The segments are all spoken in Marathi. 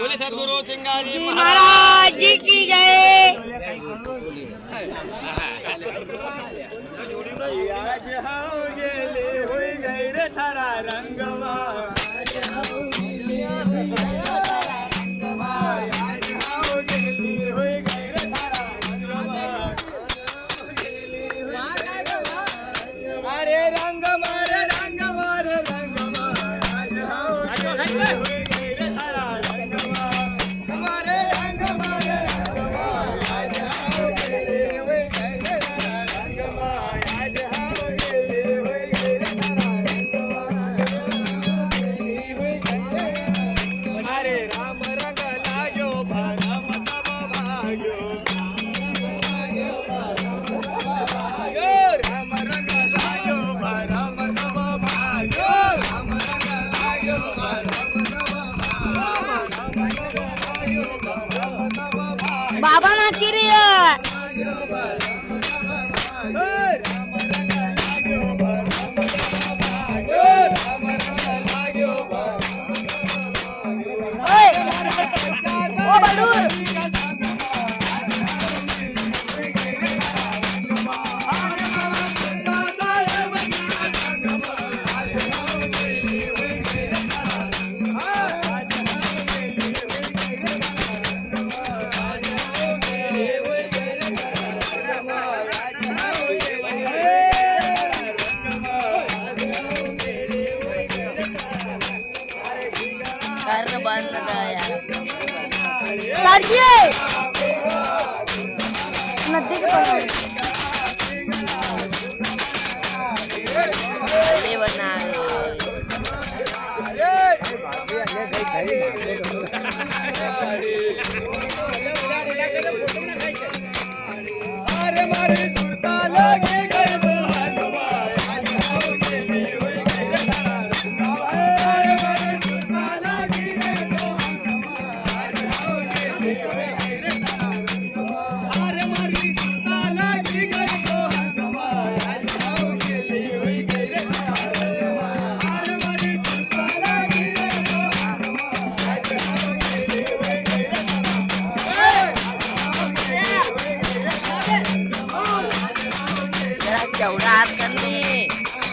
बोले सदगुरु सिंगाजी महाराज जी की जय। आज हाव गेले होई गई रे सारा रंगवा आज हाव गेले होई गई रे सारा रंगवा अरे रंग मार रंग मार रंग मार आज हाव गेले होई गई रे सारा रंगवा हमारे रंग मार रंग मार आज हाव गेले होई गई रे सारा रंगवा आज हाव गेले होई गई रे सारा रंगवा अरे राम रंग लाग्यो भरम तब भाग्यो राम रंग लाग्यो भरम तब भाग्यो राम रंग लाग्यो भरम तब भाग्यो बाबा नाची रे राम रंग लाग्यो भरम तब भाग्यो राम रंग लाग्यो ओ बलूर कर बंद यार सरजी नदी के पास ये बना अरे मारे सुरता लगे गए वो हनुमा आज हाव गेले होई गई रे सारा रंगवा अरे मारे सुरता लगे गए वो हनुमा आज हाव गेले होई गई रे सारा रंगवा अरे मारे सुरता लगे गए वो हनुमा आज हाव गेले होई गई रे सारा रंगवा अरे मारे सुरता लगे गए वो हनुमा आज हाव गेले होई गई रे जरा चौड़ा हाथ कर ले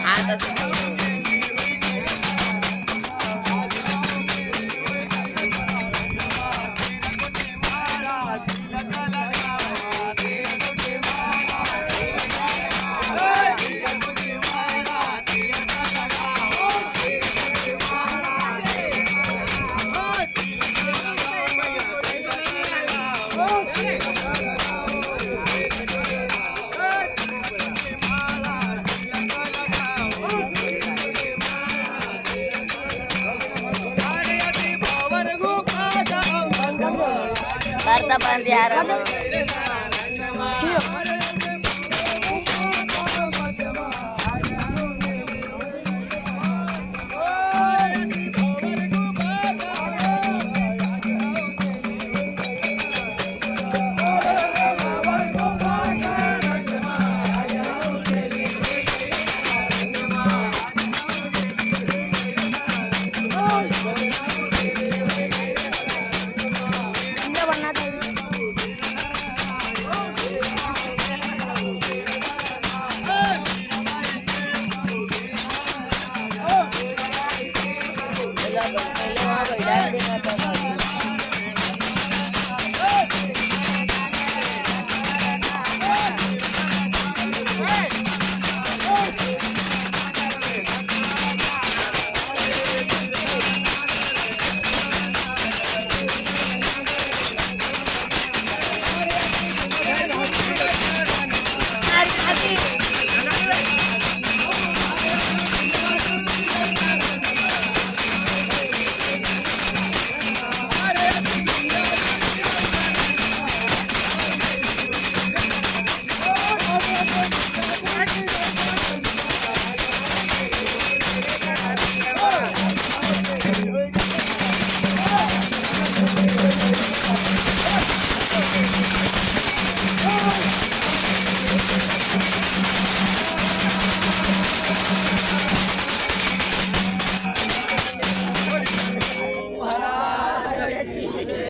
हाथ करता बंद यार रंगवा